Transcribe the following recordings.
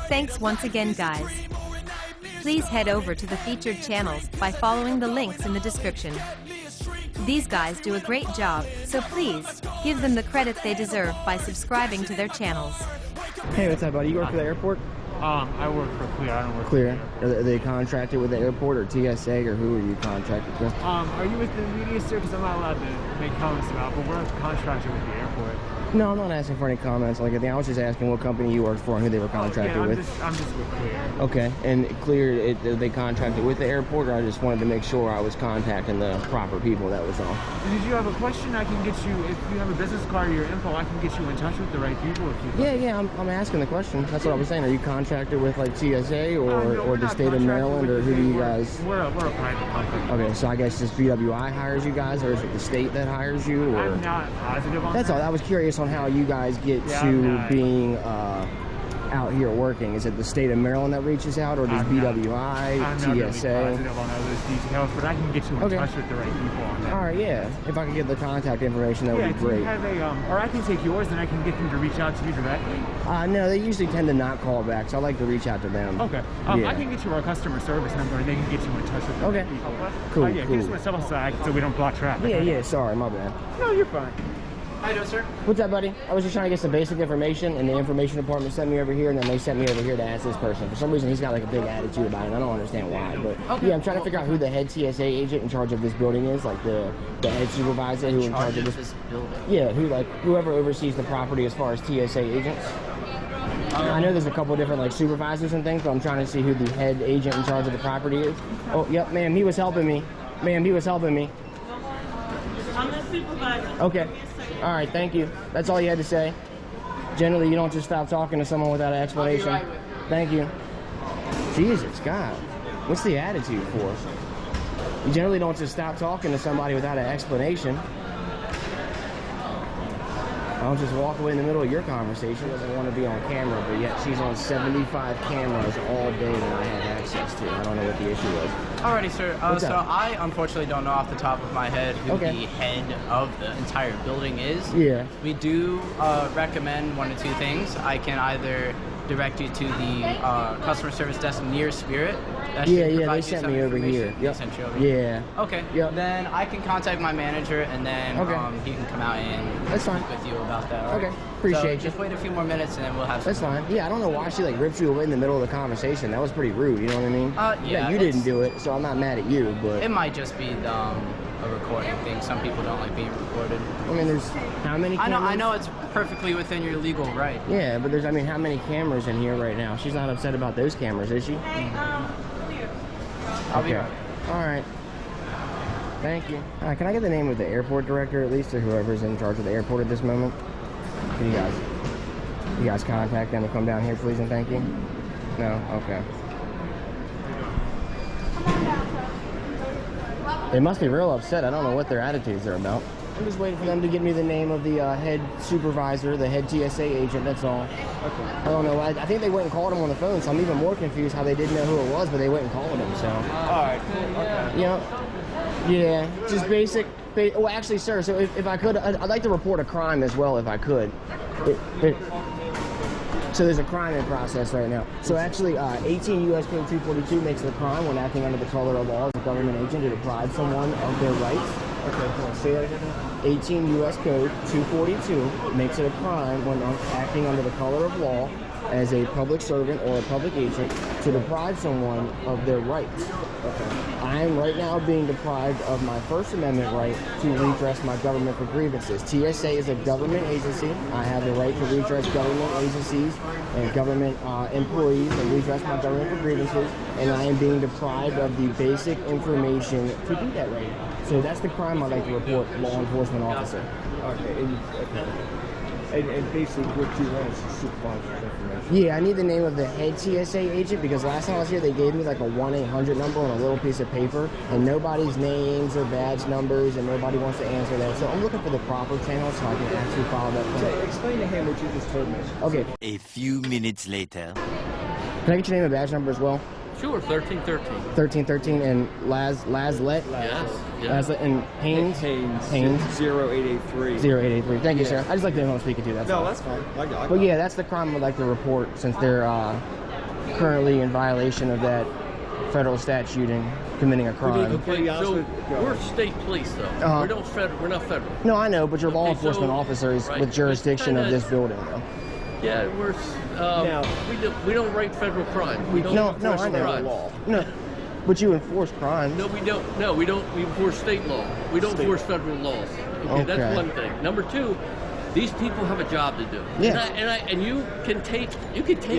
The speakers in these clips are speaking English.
Thanks once again, guys. Please head over to the featured channels by following the links in the description. These guys do a great job, so please give them the credit they deserve by subscribing to their channels. Hey, what's up, buddy? You work for the airport? I work for Clear. I don't work Clear. for the Are they contracted with the airport or TSA, or who are you contracted with? Are you with the media, sir? Because I'm not allowed to make comments about, but we're contracted with the airport. No, I'm not asking for any comments like that. I was just asking what company you worked for and who they were contracted with. I'm just with Clear. Okay, and Clear, are they contracted with the airport, or I just wanted to make sure I was contacting the proper people, that was all. Did you have a question? I can get you, if you have a business card or your info, I can get you in touch with the right people if you Yeah, I'm asking the question. That's what I was saying. Are you contracted with like TSA or the state of Maryland, or who do you guys? We're a private company. Okay, so I guess just BWI hires you guys, or is it the state that hires you? Or? I'm not positive on that. That's all. I was curious on how you guys get to being out here working. Is it the state of Maryland that reaches out, or does BWI, I'm not TSA? really positive on all those details, but I can get you in touch with the right people on that. All right, yeah. If I could get the contact information, that would be great. Do you have or I can take yours and I can get them to reach out to you directly. No, they usually tend to not call back, so I like to reach out to them. Okay. I can get you our customer service number, and they can get you in touch with the right people. Cool. Yeah, cool. Just want to step aside so we don't block traffic. Yeah. Sorry, my bad. No, you're fine. How you doing, sir? What's up, buddy? I was just trying to get some basic information, and the information department sent me over here, and then they sent me over here to ask this person. For some reason, he's got like a big attitude about it, and I don't understand why. But yeah, I'm trying to figure out who the head TSA agent in charge of this building is, like the head supervisor who in charge of this building. Yeah, whoever oversees the property as far as TSA agents. I know there's a couple different like supervisors and things, but I'm trying to see who the head agent in charge of the property is. Oh, yep, ma'am, he was helping me. Ma'am, he was helping me. I'm the supervisor. Okay. All right, thank you. That's all you had to say. Generally, you don't just stop talking to someone without an explanation. Thank you. Jesus, God. What's the attitude for? You generally don't just stop talking to somebody without an explanation. I don't just walk away in the middle of your conversation. Doesn't want to be on camera, but yet she's on 75 cameras all day that I have access to. I don't know what the issue was. Alrighty, sir. So I unfortunately don't know off the top of my head who the head of the entire building is. Yeah. We do recommend one or two things. I can either direct you to the customer service desk near Spirit. Yeah, they sent me over here. Yep. Sent you over here. Okay. Yep. Then I can contact my manager, and then he can come out and speak with you about that. Right? Okay. Appreciate you. Just wait a few more minutes, and then we'll have. That's fine. Yeah, I don't know why she like ripped you away in the middle of the conversation. That was pretty rude. You know what I mean? Yeah. You didn't do it, so I'm not mad at you. But it might just be a recording thing. Some people don't like being recorded. I mean, there's how many cameras? I know it's perfectly within your legal right. Yeah, but there's, how many cameras in here right now? She's not upset about those cameras, is she? I'll be right. All right. Thank you. Can I get the name of the airport director, at least, or whoever's in charge of the airport at this moment? Can you guys contact them to come down here, please, and thank you? No? Okay. They must be real upset. I don't know what their attitudes are about. I'm just waiting for them to give me the name of the head supervisor, the head TSA agent, that's all. Okay. I don't know. I think they went and called him on the phone, so I'm even more confused how they didn't know who it was, but they went and called him, so. Alright, cool. Okay. Yeah, just basic. Well, actually, sir, so if I could, I'd like to report a crime as well, if I could. So there's a crime in process right now. So actually, 18 U.S. Code 242 makes it a crime when acting under the color of law as a government agent to deprive someone of their rights. Okay, can I say that again? 18 U.S. Code 242 makes it a crime when acting under the color of law as a public servant or a public agent to deprive someone of their rights. Okay. I am right now being deprived of my First Amendment right to redress my government for grievances. TSA is a government agency. I have the right to redress government agencies and government employees and redress my government for grievances, and I am being deprived of the basic information to do that right now. So that's the crime I'd like to report, law enforcement officer. Okay. And basically what you want is supervisor's information. Yeah, I need the name of the head TSA agent, because last time I was here they gave me like a 1-800 number on a little piece of paper, and nobody's names or badge numbers, and nobody wants to answer that. So I'm looking for the proper channel so I can actually follow that plan. So explain to him what you just told me. Okay. A few minutes later. Can I get your name and badge number as well? Sure, 1313. 1313 and Laslet. Yes. Laslet and Haynes. Haynes. 0883. 0883. Thank you, sir. I just like to know who I'm speaking to. That's all. That's fine. I got But yeah, that's the crime I'd like to report since they're currently in violation of that federal statute and committing a crime. Okay, so we're state police though. We're not federal. No, I know, but you're law Okay, enforcement so- officers right, with jurisdiction it's of this building, though. Yeah, we don't write federal crime. We don't No, enforce I know. crimes. No, but you enforce crime. No, we don't. No, we don't. We enforce state law. We don't enforce federal laws. Okay, that's Okay. one thing. Number two, these people have a job to do. Yeah. And you can take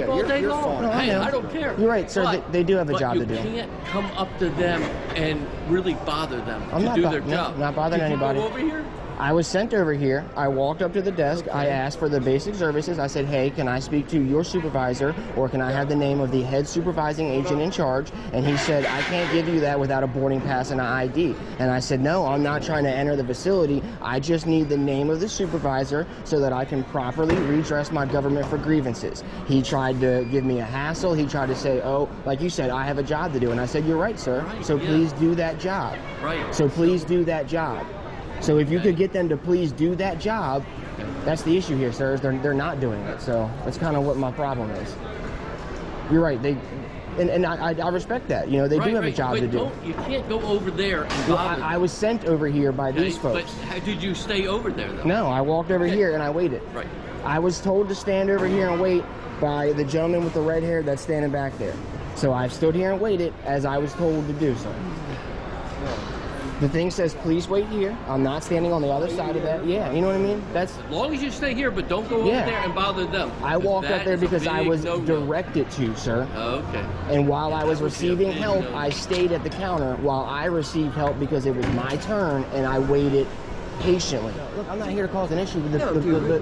all you're- day you're long. fine. No, I Hey, know. I don't care. You're right, sir. But- They do have a job to do. But you can't come up to them and really bother them I'm to not do bo- their no, job. not bothering Did you anybody. go over here? I was sent over here. I walked up to the desk. I asked for the basic services. I said, hey, can I speak to your supervisor or can I have the name of the head supervising agent in charge? And he said, I can't give you that without a boarding pass and an ID. And I said, no, I'm not trying to enter the facility. I just need the name of the supervisor so that I can properly redress my government for grievances. He tried to give me a hassle. He tried to say, oh, like you said, I have a job to do. And I said, you're right, sir. Right, So yeah. please do that job. Right. So please do that job. So if you could get them to please do that job, that's the issue here, sir. Is they're not doing it. So that's kind of what my problem is. You're right. And I respect that. You know, they do have a job to do. You can't go over there and Well, bother I was sent over here by these But folks. how did you stay over there though? No, I walked over here and I waited. Right. I was told to stand over here and wait by the gentleman with the red hair that's standing back there. So I stood here and waited as I was told to do so. The thing says, please wait here. I'm not standing on the other side of that. Yeah, you know what I mean? That's. As long as you stay here, but don't go over Yeah. there and bother them. I walked up there because I was directed to, sir. Okay. And while I was That would be a receiving big help, no. I stayed at the counter while I received help because it was my turn and I waited patiently. Look, I'm not here to cause an issue.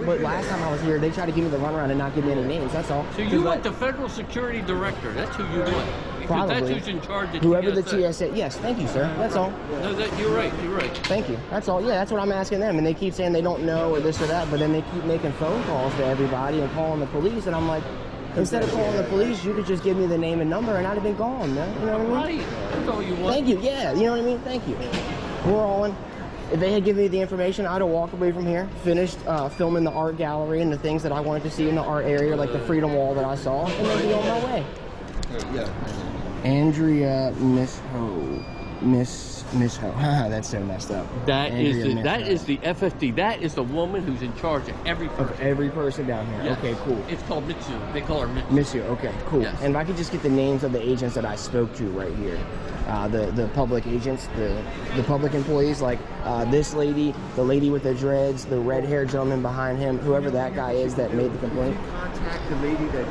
But last time I was here, they tried to give me the runaround and not give me any names. That's all. So you want the federal security director? That's who you want. Because Probably. that's who's in charge of Whoever the TSA. TSA. Yes, thank you, sir. That's all. No, you're right. You're right. Thank you. That's all. Yeah, that's what I'm asking them. And they keep saying they don't know or this or that, but then they keep making phone calls to everybody and calling the police. And I'm like, instead of calling the police, you could just give me the name and number and I'd have been gone, man. You know what I mean? Right. That's all you want. Thank you. Yeah, you know what I mean? Thank you. We're on. If they had given me the information, I'd have walked away from here, finished filming the art gallery and the things that I wanted to see in the art area, like the Freedom Wall that I saw, and then be on my way. Yeah. Andrea Miss Ho. Miss Ho. Haha, that's so messed up. That Andrea is the FFD. That is the woman who's in charge of every person. Of every person down here. Yes. Okay, cool. It's called Mitsu. They call her Mitsu. Miss you. Okay, cool. Yes. And if I could just get the names of the agents that I spoke to right here. The public agents, the public employees, like this lady, the lady with the dreads, the red-haired gentleman behind him, whoever that guy is that made the complaint. Contact the lady that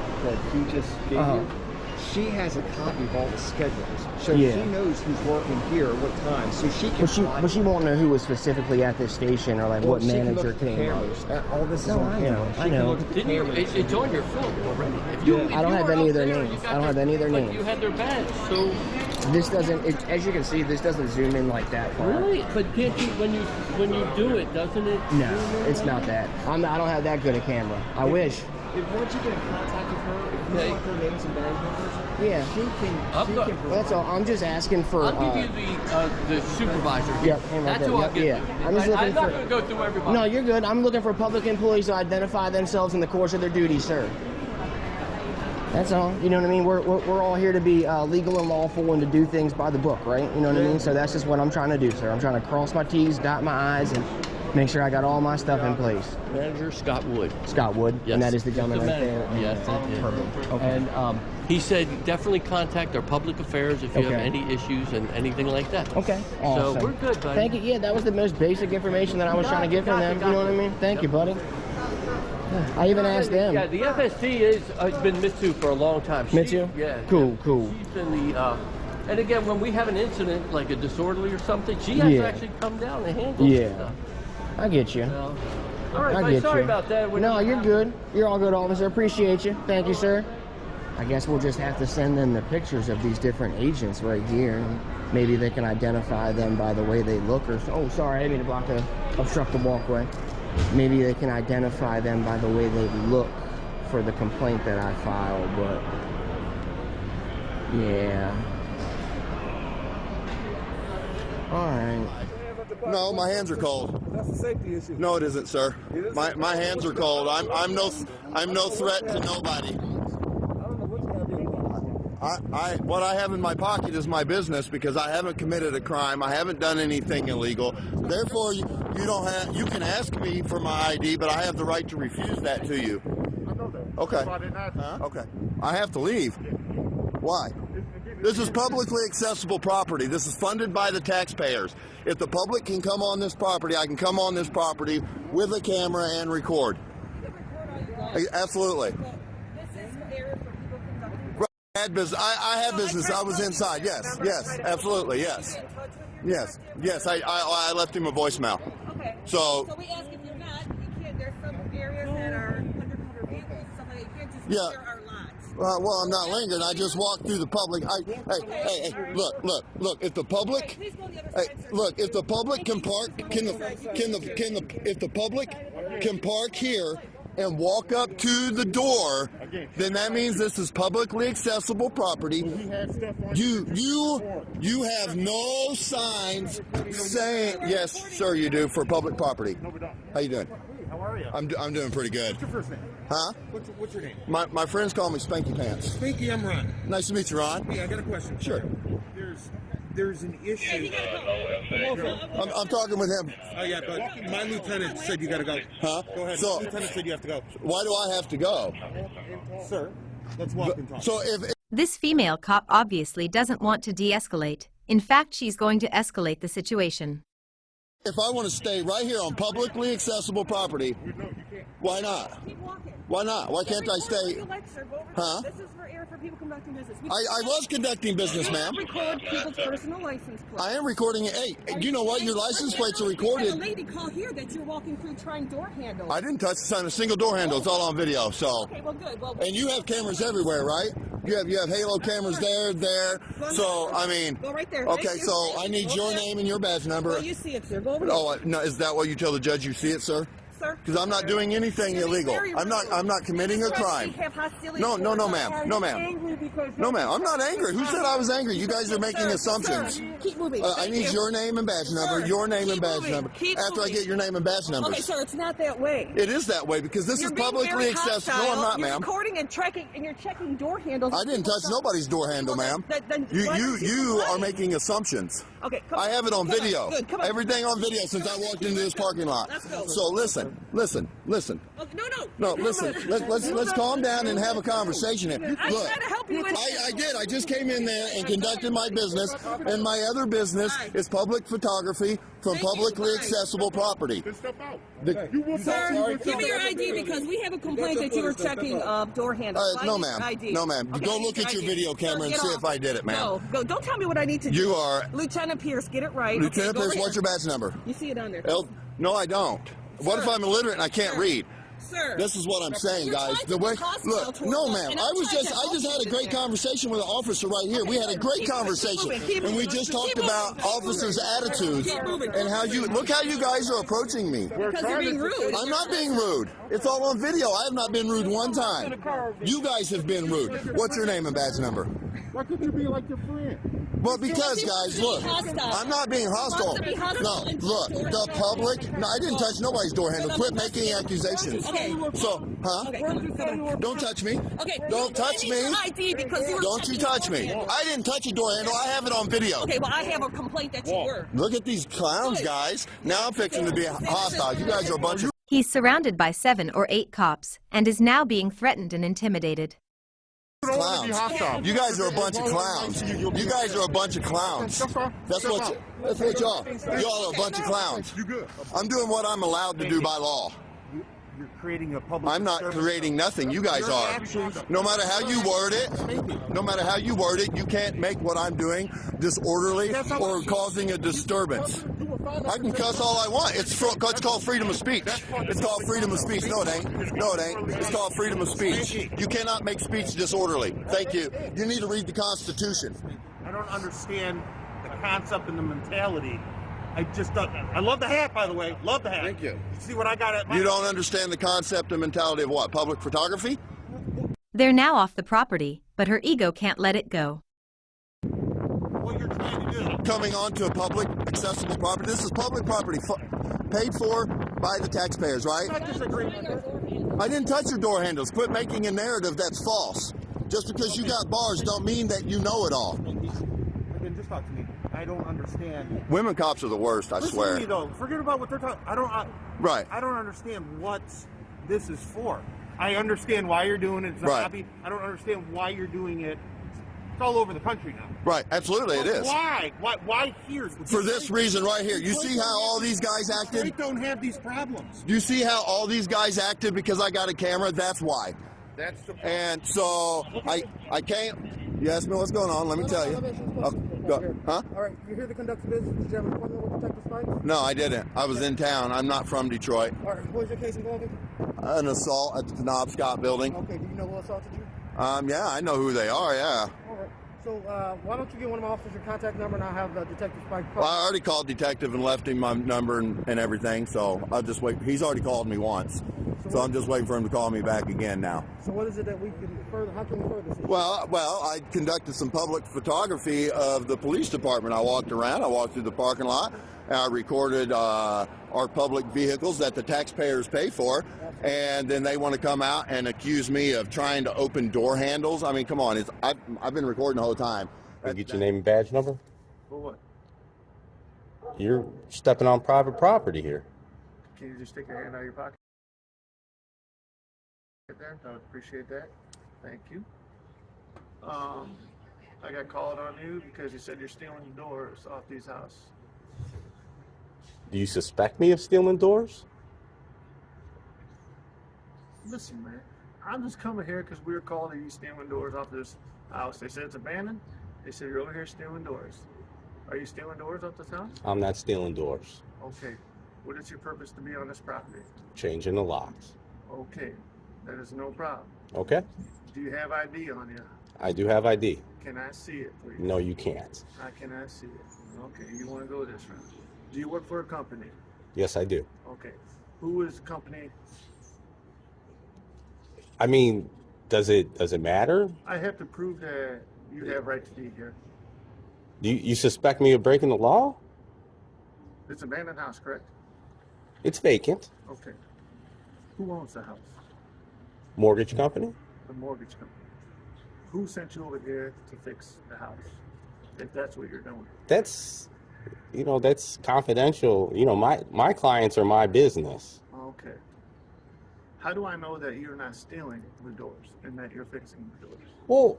he just gave you. She has a copy of all the schedules, so Yeah. she knows who's working here, what time, so she can. But she won't know who was specifically at this station or like what manager came. All this is No, on I camera. know, She I can know. look at the Didn't you? cameras. It's on your film already. I don't have any of their names. I don't have any of their names. You had their badge, so This doesn't, as you can see, this doesn't zoom in like that far. really. But can't you when you do it, doesn't it? No, it's not that. I don't have that good a camera. I wish. If once you get in contact with her, if you Okay. want her names and badge numbers, Yeah. she can. Well, That's all. I'm just asking for. I'll give you the supervisor. Yep, him right That's there. who I'll Yep, give yeah. you. I'm just looking I'm not for- going to go through everybody. No, you're good. I'm looking for public employees to identify themselves in the course of their duty, sir. That's all. You know what I mean? We're all here to be legal and lawful and to do things by the book, right? You know what I mean? So that's just what I'm trying to do, sir. I'm trying to cross my T's, dot my I's, and make sure I got all my stuff in place. Manager Scott Wood. Scott Wood, Yes. and that is the gentleman He's right there. Yes, that is. Perfect. Okay. And he said definitely contact our public affairs if you have Okay. any issues and anything like that. Okay. Awesome. So we're good, buddy. Thank you. Yeah, that was the most basic information that I was trying to get from them. You know what I mean? Thank you, buddy. I even asked them. Yeah, the FSD has been Mitsu for a long time. Mitsu? Yeah. Cool, cool. She's been the. And again, when we have an incident like a disorderly or something, she has Yeah. to actually come down and handle Yeah. stuff. I get you. So, all right, I buddy, get sorry you. about that. No, you're good. You're all good, officer. Appreciate you. Thank you, sir. I guess we'll just have to send them the pictures of these different agents right here. And maybe they can identify them by the way they look or so. Oh, sorry, I didn't mean to obstruct the walkway. Maybe they can identify them by the way they look for the complaint that I filed, but Yeah. All right. No, my hands are cold. That's a safety issue. No, it isn't, sir. My hands are cold. I'm no threat to nobody. I don't know what you have in your pocket. What I have in my pocket is my business because I haven't committed a crime. I haven't done anything illegal. Therefore, you can ask me for my ID, but I have the right to refuse that to you. I know that. Okay. So I didn't ask you. Okay. I have to leave. Why? This is publicly accessible property. This is funded by the taxpayers. If the public can come on this property, I can come on this property with a camera and record. Absolutely. I had business. I had business. I was inside. Yes. Yes. Absolutely. Yes. Yes. Yes. I left him a voicemail. Okay. So we ask if you're not, you can't. There's some areas that are undercover vehicles, stuff like that. You can't just Yeah. clear our lots. well, I'm not lingering. I just walked through the public. Hey, look. If the public, Please go on the other side, sir. look, if the public can park, if the public can park here and walk up to the door, then that means this is publicly accessible property. You have no signs saying yes, sir. You do for public property. No, we don't. How you doing? How are you? I'm doing pretty good. What's your first name? Huh? What's your name? My friends call me Spanky Pants. Spanky, I'm Ron. Nice to meet you, Ron. Hey, I got a question. Sure. There's an issue. I'm talking with him. Oh yeah, but my lieutenant said you got to go. Huh? Go ahead. So- My lieutenant said you have to go. Why do I have to go? Sir, let's walk and talk. So if This female cop obviously doesn't want to de-escalate. In fact, she's going to escalate the situation. I want to stay right here on publicly accessible property, why not? Keep walking. Why not? Why can't I stay? Huh? This is for people conducting business. I was conducting business, ma'am. Record people's personal license plates. I am recording it. Hey, you know what? Your license plates are The recorded. lady call here that you're walking through trying door handles. I didn't touch a single door handle. It's all on video. So, Okay, well, good. Well, and you have cameras everywhere, right? You have Halo cameras there. So I mean, go right there. okay. Thank you. So I need your name and your badge number. Well, you see it, sir. Go over Oh, no, is that what you tell the judge you see it, sir? sir. Because I'm not doing anything illegal. I'm not committing a crime. No, ma'am. No, ma'am. No, ma'am. I'm not angry. Who said I was angry? You guys are making assumptions. Sir, keep moving. I need your name and badge number. Your name and badge number. After I get your name and badge numbers. Okay, sir, it's not that way. It is that way because this is publicly accessible. No, I'm not, You're ma'am. recording and tracking, and you're checking door handles. I didn't touch nobody's door handle, ma'am. You are making assumptions. Okay, come I have it on Come video. Good, come on. Everything on video since I walked into this parking lot. Let's go. So listen. Oh, no. Listen. Let's calm down and have a conversation here. I'm Look, trying to help you. I did. I just came in there and conducted my business, and my other business is public photography from publicly accessible property. Sir, give me your ID because we have a complaint that you were checking door handles. No, ma'am. No, ma'am. Okay, Go look at your video camera and see if I did it, ma'am. Go. Don't tell me what I need to do. You are Lieutenant Pierce. Get it right. Lieutenant Okay, Pierce. go What's your badge number? You see it on there. No, I don't. What if I'm illiterate and I can't read? Sir. This is what I'm saying, You're guys. trying to The way, be hostile look, towards no, us, ma'am. and I I'm trying to just had a help great you. conversation with an officer right here. We had a great Keep moving, conversation, keep and we moving, just keep talked moving, about keep officers' attitudes Keep moving. and how you look how you guys are approaching me. Because you're being rude. I'm not being rude. It's all on video. I have not been rude one time. You guys have been rude. What's your name and badge number? Why couldn't you be like your friend? Well, because, guys, look, I'm not being hostile. No, look, the public, no, I didn't touch nobody's door handle. Quit making accusations. Okay. So, huh? Don't touch me. Okay. Don't touch me. ID because you were Don't you checking touch door me. handles. I didn't touch a door handle. I have it on video. Okay, well, I have a complaint that you were. Look at these clowns, guys. Now I'm fixing to be hostile. You guys are a bunch of He's surrounded by 7 or 8 cops and is now being threatened and intimidated. clowns. You guys are a bunch of clowns. You guys are a bunch of clowns. That's what y'all. Y'all are a bunch of clowns. I'm doing what I'm allowed to do by law. You're creating a public. I'm not creating nothing. You guys are. No matter how you word it, you can't make what I'm doing disorderly or causing a disturbance. I can cuss all I want. It's called freedom of speech. It's called freedom of speech. No, it ain't. No, it ain't. It's called freedom of speech. You cannot make speech disorderly. Thank you. You need to read the Constitution. I don't understand the concept and the mentality. I just don't. I love the hat, by the way. Love the hat. Thank you. See what I got at my You don't understand the concept and mentality of what? Public photography? They're now off the property, but her ego can't let it go. what you're trying to do. Coming onto a public accessible property. This is public property paid for by the taxpayers, right? I disagree with that. I didn't touch your door handles. Quit making a narrative that's false. Just because you got bars don't mean that you know it all. Again, just talk to me. I don't understand. Women cops are the worst, I Listen swear. to me, though. Forget about what they're talking. Right. I don't understand what this is for. I understand why you're doing it. It's a hobby. I don't understand why you're doing it. It's all over the country now. Right, absolutely it is. Why? Why here? For this reason right here. You see how all these guys acted? They don't have these problems. You see how all these guys acted because I got a camera? That's why. That's the problem. And so I can't. You asked me what's going on. Let me tell you. Huh? All right. You here to conduct the business? Did you have an appointment with Detective Spikes? No, I didn't. I was in town. I'm not from Detroit. All right. What is your case involving? An assault at the Penobscot building. Okay. Do you know who assaulted you? Yeah, I know who they are. Yeah. All right. So why don't you give one of my officers your contact number and I'll have Detective Spikes call. Well, I already called Detective and left him my number and everything. So I'll just wait. He's already called me once. So I'm just waiting for him to call me back again now. So what is it that we can further? How can we further this issue? Well, I conducted some public photography of the police department. I walked around. I walked through the parking lot. And I recorded our public vehicles that the taxpayers pay for. And then they want to come out and accuse me of trying to open door handles. I mean, come on. I've been recording the whole time. Can I get your name and badge number? For what? You're stepping on private property here. Can you just stick your hand out of your pocket? There, I would appreciate that. Thank you. I got called on you because you said you're stealing doors off these houses. Do you suspect me of stealing doors? Listen, man, I'm just coming here because we were called that you stealing doors off this house. They said it's abandoned. They said you're over here stealing doors. Are you stealing doors off this house? I'm not stealing doors. Okay. What is your purpose to be on this property? Changing the locks. Okay. That is no problem. Okay. Do you have ID on you? I do have ID. Can I see it, please? No, you can't. I cannot see it. Okay, you want to go this route. Do you work for a company? Yes, I do. Okay. Who is the company? I mean, does it matter? I have to prove that you have right to be here. You suspect me of breaking the law? It's an abandoned house, correct? It's vacant. Okay. Who owns the house? Mortgage company? The mortgage company. Who sent you over here to fix the house? If that's what you're doing. That's confidential. You know, my clients are my business. Okay. How do I know that you're not stealing the doors and that you're fixing the doors? Well,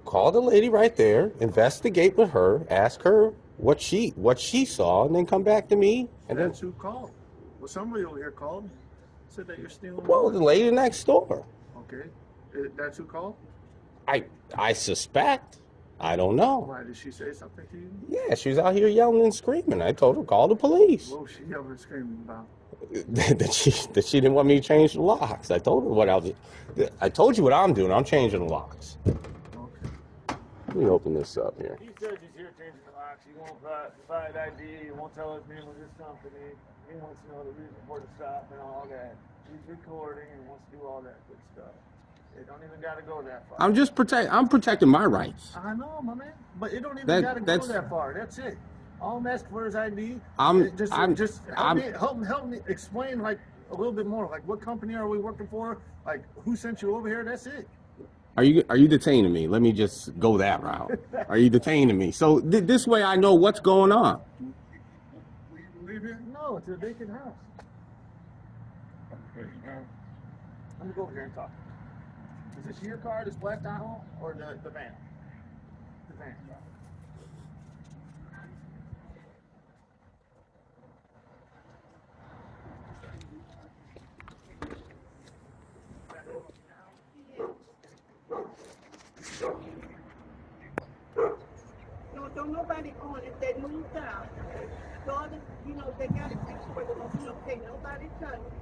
call the lady right there, investigate with her, ask her what she saw, and then come back to me. And That's who called. Well, somebody over here called, said that you're stealing. Well, the lady next door. Okay, that's who called. I suspect. I don't know. Why did she say something to you? Yeah, she's out here yelling and screaming. I told her call the police. What was she yelling and screaming about? that she didn't want me to change the locks. I told her I told you what I'm doing. I'm changing the locks. Okay. Let me open this up here. He says he's here changing the locks. He won't provide ID. He won't tell us name of this company. He wants to know the reason for the stop and all that. He's recording and wants to do all that good stuff. They don't even got to go that far. I'm protecting my rights. I know, my man. But it don't even got to go that far. That's it. All I'm asking for is ID. Help me explain like a little bit more. Like, what company are we working for? Like, who sent you over here? That's it. Are you detaining me? Let me just go that route. Are you detaining me? So this way I know what's going on. No, it's a vacant house. Okay, let me go over here and talk. Is this your car, this black Tahoe, or the van? The van. No, don't nobody on it. They moved out. Daughters, they got it fixed for them. Okay, nobody touched it.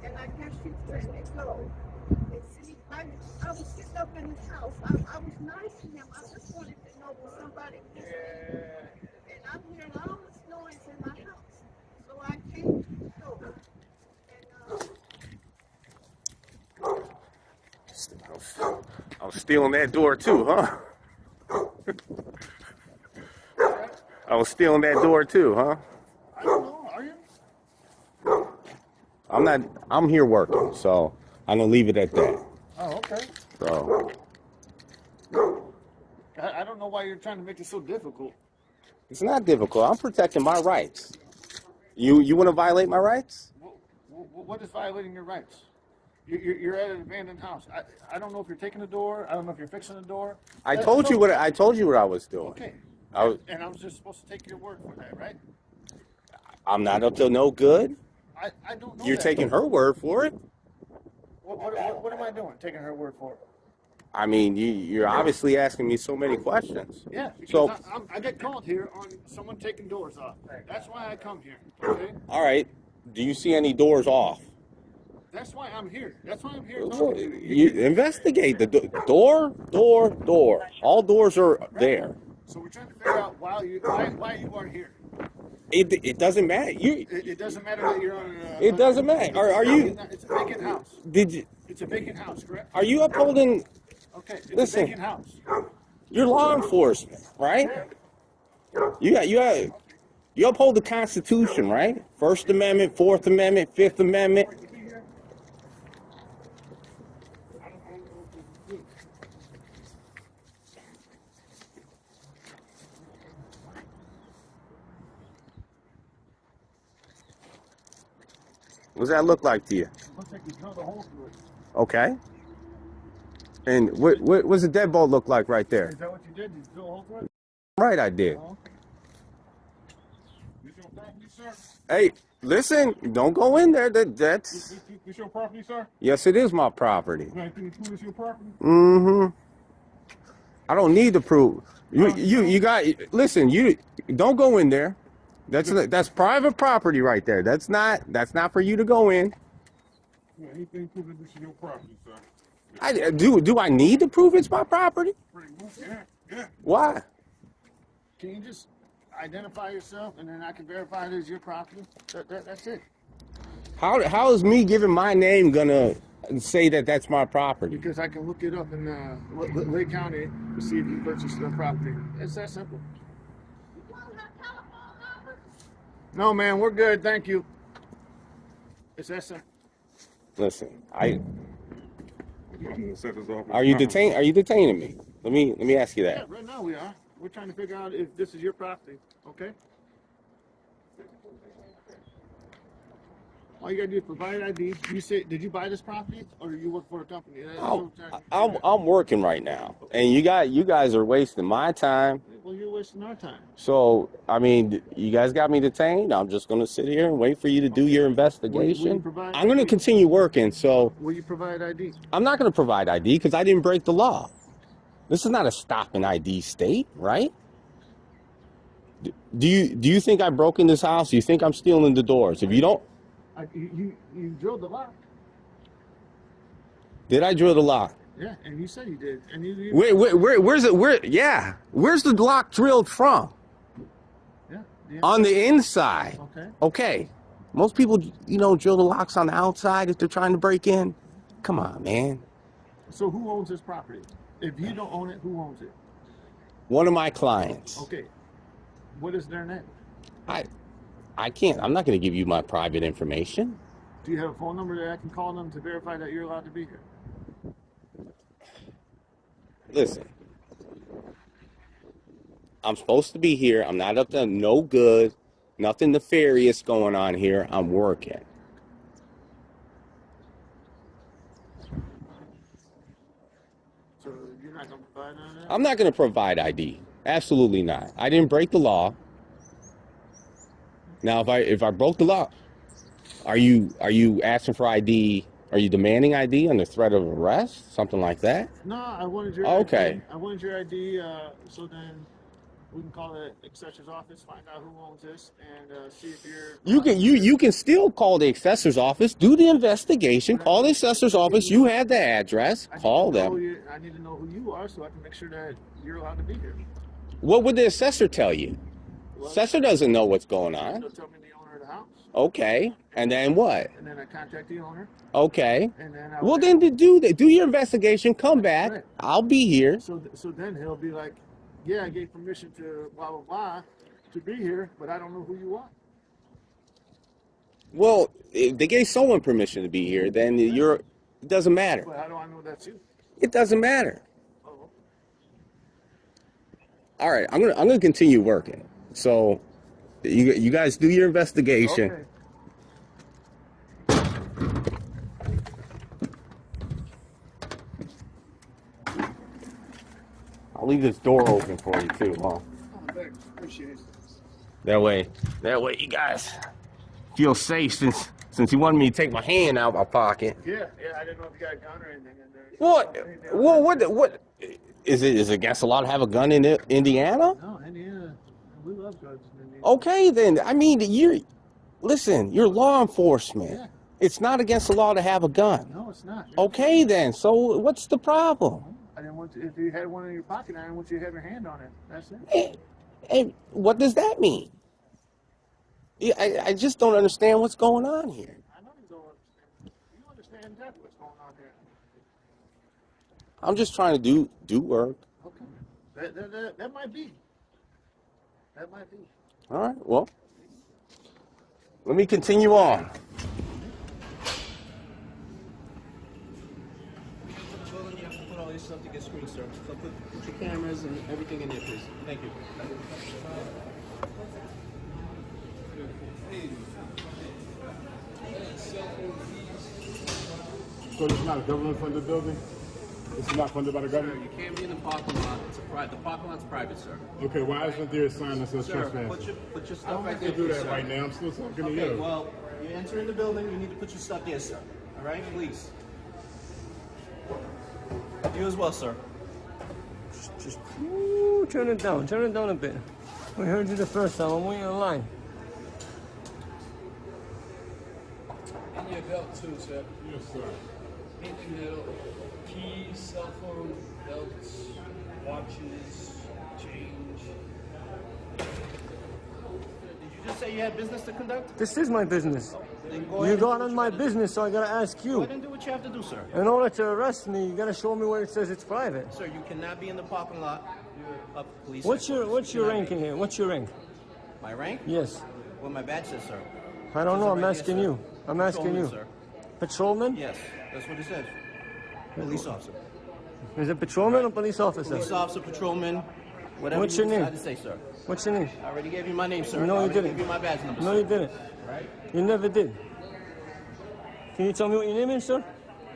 And I guess she's letting it go. And see, I was sitting up in his house. I was nice to him. I just wanted to know was somebody listening. And I'm hearing all this noise in my house. So I came to the door. I was stealing that door too, huh? I was stealing that door too, huh? I don't know. Are you? I'm not. I'm here working, so I'm gonna leave it at that. Oh, okay. So I don't know why you're trying to make it so difficult. it's not difficult. I'm protecting my rights. You want to violate my rights? What is violating your rights? You're at an abandoned house. I don't know if you're taking the door. I don't know if you're fixing the door. I told you what I was doing. Okay. And I was just supposed to take your word for that, right? I'm not up to no good. I don't know. You're that. taking her word for it. What am I doing? Taking her word for it? I mean, you're obviously asking me so many questions. Yeah, because So I get called here on someone taking doors off. That's why I come here. Okay. all right. Do you see any doors off? That's why I'm here. That's why I'm here talking to you. You investigate the door. All doors are there. So we're trying to figure out why you are here. It doesn't matter. It doesn't matter that you're on. It doesn't matter. Are you? It's a vacant house. Did you? It's a vacant house, correct? Are you upholding? Okay. It's Listen, a vacant house. you're law enforcement, right? You uphold the Constitution, right? First Amendment, Fourth Amendment, Fifth Amendment. What does that look like to you? Looks like you drilled a hole through it. Okay. And what does the deadbolt look like right there? Is that what you did? Did you drill a hole through it? Right, I did. Oh, okay. This your property, sir? Hey, listen, don't go in there. That's. This your property, sir? Yes, it is my property. 1922 is your property? Mm-hmm. I don't need to prove. You got. Listen, you don't go in there. That's private property right there. That's not for you to go in. Yeah, anything proving this is your property, sir. Do I need to prove it's my property? Yeah. Why? Can you just identify yourself and then I can verify it is your property? That's it. How is me giving my name gonna say that that's my property? Because I can look it up in Lake County to see if you purchased the property. It's that simple. No, man, we're good. Thank you. It's that simple. Listen, Are you detaining me? Let me ask you that. Yeah, right now we are. We're trying to figure out if this is your property. Okay. All you gotta do is provide ID. You say, did you buy this property or do you work for a company? I'm working right now, and you guys are wasting my time. Well, you're wasting our time. So I mean, you guys got me detained. I'm just gonna sit here and wait for you to do your investigation. I'm gonna continue working. So will you provide ID? I'm not gonna provide ID because I didn't break the law. This is not a stop and ID state, right? Do you think I broke in this house? Do you think I'm stealing the doors? If you don't. You drilled the lock. Did I drill the lock? Yeah, and you said you did. And you where's it? Yeah, where's the lock drilled from? Yeah. On the inside. Okay. Okay. Most people, drill the locks on the outside if they're trying to break in. Come on, man. So who owns this property? If you don't own it, who owns it? One of my clients. Okay. What is their name? I can't. I'm not going to give you my private information. Do you have a phone number that I can call them to verify that you're allowed to be here? Listen. I'm supposed to be here. I'm not up to no good. Nothing nefarious going on here. I'm working. So you're not going to provide that? I'm not going to provide ID. Absolutely not. I didn't break the law. Now, if I broke the law, are you asking for ID? Are you demanding ID under threat of arrest? Something like that? No, I wanted your okay. ID. I wanted your ID so then we can call the accessor's office, find out who owns this, and see if you're... You can still call the accessor's office, do the investigation, call the accessor's office. You have the address. Call them. I need to know who you are so I can make sure that you're allowed to be here. What would the assessor tell you? Assessor doesn't know what's going on. They'll tell me the owner of the house. Okay. And then what? And then I contact the owner. Okay. And then then do your investigation, come back. Right. I'll be here. So then he'll be like, yeah, I gave permission to blah, blah, blah. to be here, but I don't know who you are. Well, if they gave someone permission to be here, then it doesn't matter. But how do I know that's you? It doesn't matter. Oh. All right, I'm gonna continue working. So, you guys do your investigation. Okay. I'll leave this door open for you too, huh? Oh, thanks. Appreciate it. That way you guys feel safe since you wanted me to take my hand out of my pocket. Yeah, I didn't know if you got a gun or anything in there. What? Well, what? Is it against the law to have a gun in Indiana? No, Indiana. We love guns in Indiana. Okay, then. I mean, you're law enforcement. Yeah. It's not against the law to have a gun. No, it's not. Okay, then. So what's the problem? I didn't want to, if you had one in your pocket, I didn't want you to have your hand on it. That's it. And what does that mean? Yeah, I just don't understand what's going on here. I know you don't understand. You understand exactly what's going on here. I'm just trying to do work. Okay. That might be. That might be. All right. Well, let me continue on. You have to put all your stuff to get screened, sir. So put your cameras and everything in there, please. Thank you. So this is not a government-funded building? This is not funded by the government? Sir, you can't be in the parking lot. The parking lot's private, sir. Okay, why isn't there a sign that says Sir, trespass? put your I stuff don't right have there, to do please, that sir. right now. I'm still talking to Okay, you. well, you're entering the building. You need to put your stuff there, sir. All right, please. You as well, sir. Just turn it down a bit. We heard you the first time. I'm waiting in line. In your belt too, sir. Yes, sir. Anything that'll keys, cell phone, belts, watches, change. Did you just say you had business to conduct? This is my business. Then go You ahead got and on my business, so I gotta ask Go you. ahead and do what you have to do, sir. In order to arrest me, you gotta show me where it says it's private. Sir, you cannot be in the parking lot. You're up police. What's your You rank cannot in here? What's your rank? be. My rank? Yes. What my badge says, sir. I don't Says know. it I'm right asking here, you. sir. I'm asking Patrolman, you. sir. Patrolman? Yes, that's what it says. Police officer. Is it patrolman or police officer? Police officer, patrolman, whatever What's you your name? decide to say, sir. What's your name? I already gave you my name, sir. No, I you already didn't. gave you my badge number, No, sir. you didn't. Right? You never did. Can you tell me what your name is, sir?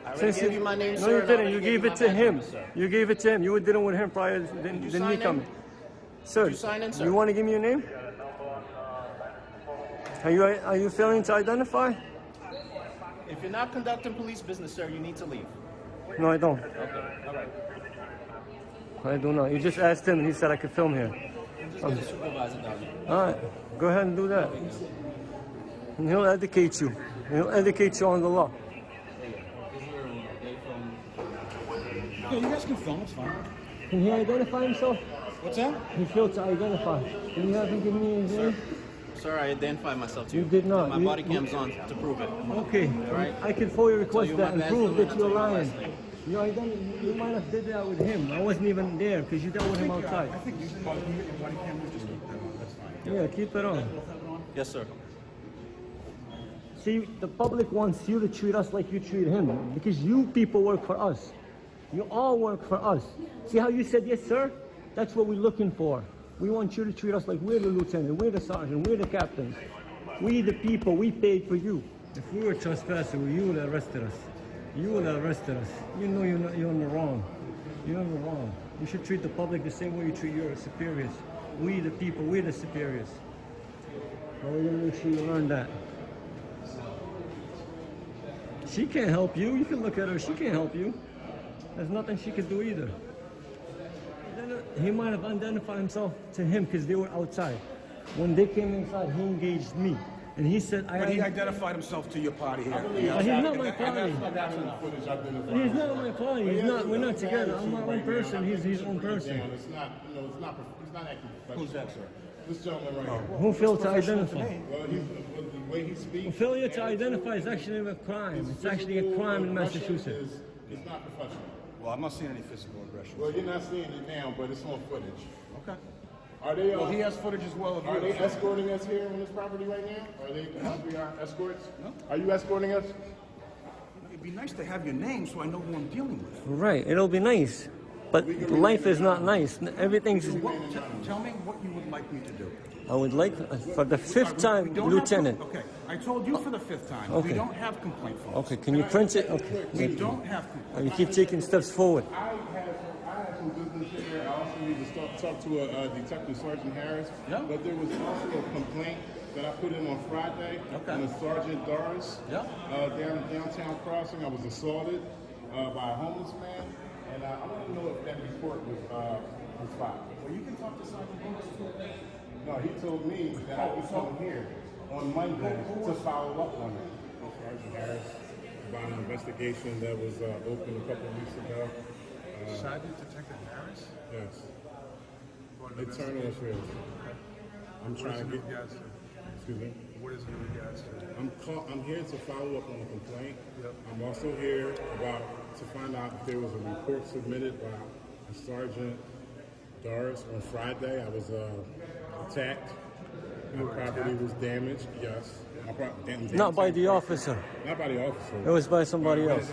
I already gave you my name, no, sir. you and I didn't. already You gave gave you it my to badge him. number, sir. You gave it to him. You were dealing with him prior than you me sign in? coming. Sir, Did you sign in, sir? you want to give me your name? Are you failing to identify? If you're not conducting police business, sir, you need to leave. No, I don't. Okay, all right. I do not. You just asked him, and he said I could film here. Just get a supervisor down here. All right, go ahead and do that. And he'll educate you. He'll educate you on the law. Yeah, you guys can film, it's fine. Can he identify himself? What's that? He failed to identify. Can you have him give me his name? Sir, I identified myself to you. You did not. My You- body cam's on to prove it. Okay, All right? I can fully Tell request you that my and badge prove number, that I'll you're tell you my lying. last name. You might have did that with him. I wasn't even there because you dealt with him outside. I think you should probably get your body camera, just keep that on. That's fine. Yeah, keep it on. Yes, sir. See, the public wants you to treat us like you treat him because you people work for us. You all work for us. See how you said yes, sir? That's what we're looking for. We want you to treat us like we're the lieutenant, we're the sergeant, we're the captain. We the people, we paid for you. If we were trespassing, you would have arrested us. You would have arrested us. You know you're in the wrong. You're in the wrong. You should treat the public the same way you treat your superiors. We the people, we're the superiors. Well, we're gonna make sure you learn that. She can't help you. You can look at her. She can't help you. There's nothing she could do either. He might have identified himself to him because they were outside. When they came inside, he engaged me. And he said, But he identified himself to your party here. But he's not my party. Footage He's not my party. He's not. We're not together. I'm my own person. He's his own person. It's not, he's not acting professional. Who's that, sir? This gentleman right here. Who failed to identify? Well, the way he speaks. Failure to identify is actually a crime. It's actually a crime in Massachusetts. It's not professional. Well, I'm not seeing any physical aggression. Well, you're not seeing it now, but it's on footage. Okay. Are they? Well, he has footage as well of you. Are they escorting us here on this property right now? Are they going to be our escorts? No. Are you escorting us? It'd be nice to have your name so I know who I'm dealing with. Right, it'll be nice. But life is not nice. Everything's... Tell me what you would like me to do. I would like, for the 5th time, Lieutenant. Okay, I told you for the 5th time. Okay. We don't have complaint forms. Okay, can you print it? Okay. We don't have complaint. You keep taking steps forward. I have some business here. I also need to talk to a Detective Sergeant Harris. Yeah. But there was also a complaint that I put in on Friday on a Sergeant Doris downtown crossing. I was assaulted by a homeless man, and I want to know if that report was filed. Well, you can talk to Sergeant Doris. No, he told me that I would come here on Monday to follow up on it. Sergeant Harris, about an investigation that was opened a couple of weeks ago. Sergeant Detective Harris? Yes. Internal affairs. I'm trying to get. Excuse me. What is it in regards to? I'm here to follow up on the complaint. Yep. I'm also here to find out if there was a report submitted by a Sergeant Doris on Friday. I was attacked. My property was damaged. Yes. Not by the officer. Not by the officer. It was by somebody else.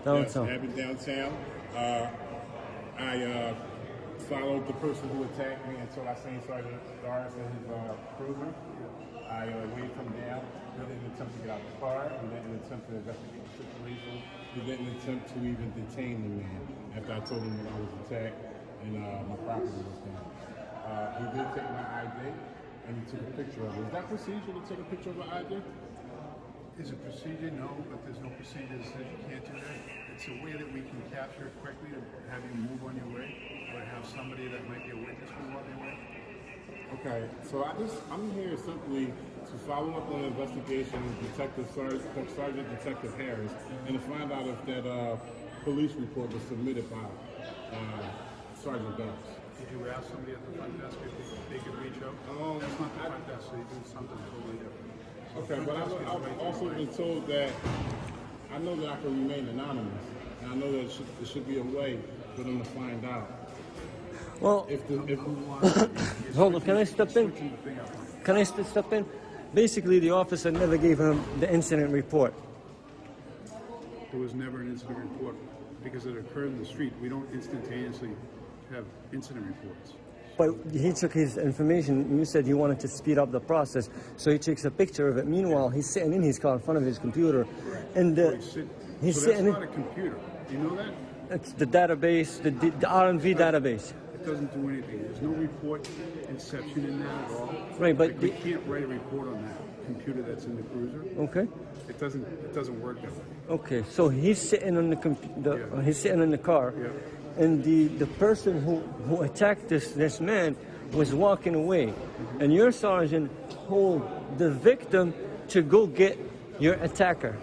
Downtown. Yes, it happened downtown. I followed the person who attacked me until I seen Sergeant Doris in his cruiser. I waved him down. He didn't attempt to get out the car. He didn't attempt to investigate the situation. He didn't attempt to even detain the man after I told him that I was attacked and my property was damaged. He did take my ID and he took a picture of it. Is that procedure to take a picture of an ID? Is it procedure? No, but there's no procedure that says you can't do that. It's a way that we can capture it quickly to have you move on your way, or have somebody that might be a witness move on their way. Okay, so I'm here simply to follow up on the investigation of Sergeant Detective Harris and to find out if that police report was submitted by Sergeant Doris. Did you ask somebody at the front desk if they could reach out? That's not the front desk, so you do something totally different. Okay, but I've also been told that I know that I can remain anonymous, and I know that there should be a way for them to find out. Well, hold on, can I step in? Can I step in? Basically, the officer never gave him the incident report. There was never an incident report because it occurred in the street. We don't instantaneously have incident reports. But he took his information. You said you wanted to speed up the process, so he takes a picture of it. Meanwhile, he's sitting in his car in front of his computer, and he's sitting. That's not a computer. Do you know that? It's the database, the RMV database. It doesn't do anything. There's no report inception in that at all. Right, but we can't write a report on that computer that's in the cruiser. Okay. It doesn't work that way. Okay, so he's sitting on he's sitting in the car. Yeah. And the person who attacked this man was walking away. And your sergeant told the victim to go get your attacker.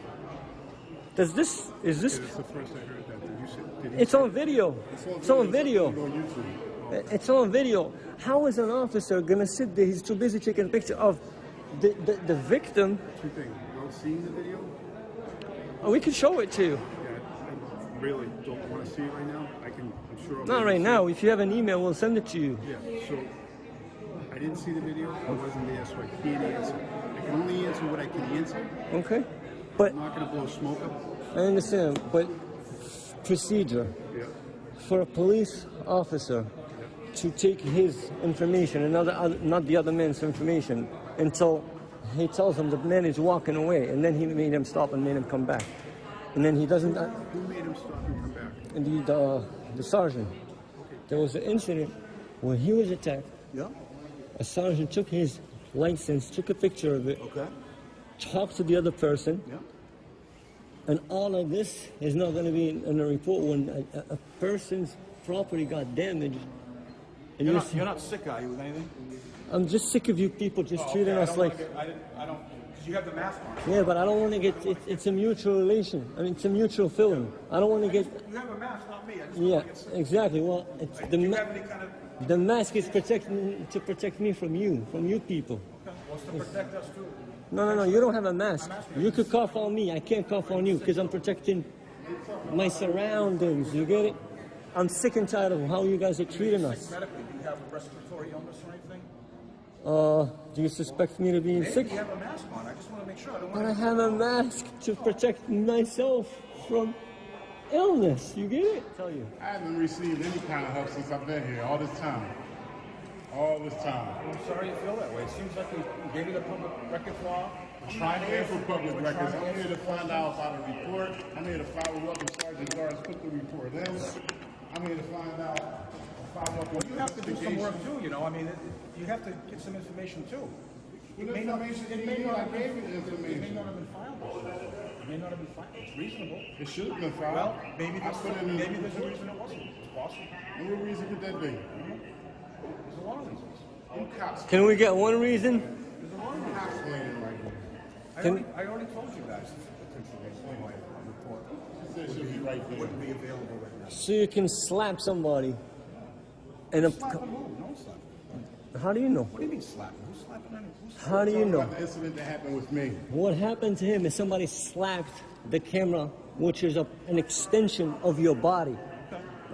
Is this... It's the first I heard that. It's on video. It's on video. It's on video. How is an officer going to sit there? He's too busy taking a picture of the victim. Two things. You don't see the video? Oh, we can show it to you. I really don't want to see it right now. I'm sure. Not right now. If you have an email, we'll send it to you. Yeah. So I didn't see the video. I wasn't there, so I can't answer. I can only answer what I can answer. Okay. But I'm not going to blow smoke up. I understand. But procedure for a police officer to take his information and not the other man's information until he tells him the man is walking away, and then he made him stop and made him come back. And then he doesn't... Who made him stop and come back? The sergeant. There was an incident where he was attacked. Yeah. A sergeant took his license, took a picture of it, talked to the other person, and all of this is not going to be in a report when a person's property got damaged. And you're not sick, are you, with anything? I'm just sick of you people just treating us like... I don't... Because you have the mask on. Yeah, but I don't want to get... It's a mutual relation. I mean, it's a mutual feeling. I don't want to get... You have a mask, not me. I just Yeah, don't get sick. exactly. Well, it's Do you have any kind of... The mask is to protect me from you people. Wants to protect us too. No, you don't have a mask. You could cough on me. I can't cough on you because I'm protecting my surroundings. You get it? I'm sick and tired of how you guys are treating us. Medically, do you have a respiratory illness or anything? Do you suspect me to be Maybe sick? you have a mask on. I just want to make sure. I don't But want I have a mask to protect myself from illness. You get it? Tell you. I haven't received any kind of help since I've been here all this time. All this time. I'm sorry you feel that way. It seems like we gave you the public records law. I'm not here for public records. I'm here to find out about a report. I'm here to follow up with Sergeant Doris put the report in. I'm here to find out, follow up Well, with you have to do some investigation. work too, you know. I mean, you have to get some information too. What information do you need? I gave you the information. It may not have been filed. It may not have been filed. It's reasonable. It should have been filed. Well, maybe I there's put it in. maybe there's a reason it wasn't. It's possible. And what reason could that be? There's a lot of reasons. You cops. Can we get one reason? There's a lot of Cops reasons. standing right here. I already told you guys the information in my report. She said she'll be right there. Wouldn't be available right now. So you can slap somebody. And Slap him who? No slap. how do you know? What do you mean slapping? Who's slapping anyone? How do you know? About the incident that happened with me. What happened to him is somebody slapped the camera, which is an extension of your body.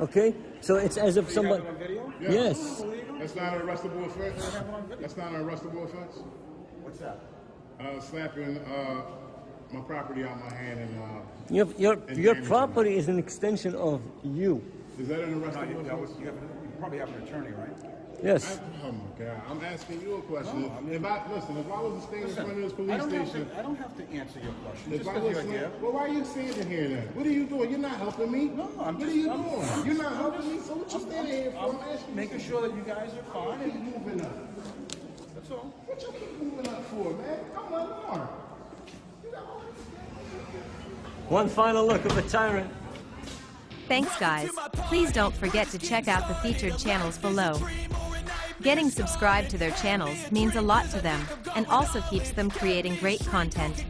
Okay? So it's as if somebody. You have it on video? Yeah. Yes. That's not an arrestable offense. That's not an arrestable offense. What's that? Slapping my property out my hand and Your damaging property is an extension of you. Is that an No, arrestable offense? you probably have an attorney, right? Yes. Oh my God! I'm asking you a question. If I was standing in front of this police I don't station, have to answer your question. if Just I because was, you're here. well, why are you standing here then? What are you doing? You're not helping me. No, I'm What just. are you I'm- doing? I'm You're just- not I'm helping just- me. So what you standing here for? I'm asking you. Making sure that you guys are fine. Keep moving up. That's all. What you keep moving up for, man? Come on. One final look of the tyrant. Thanks guys. Please don't forget to check out the featured channels below. Getting subscribed to their channels means a lot to them and also keeps them creating great content.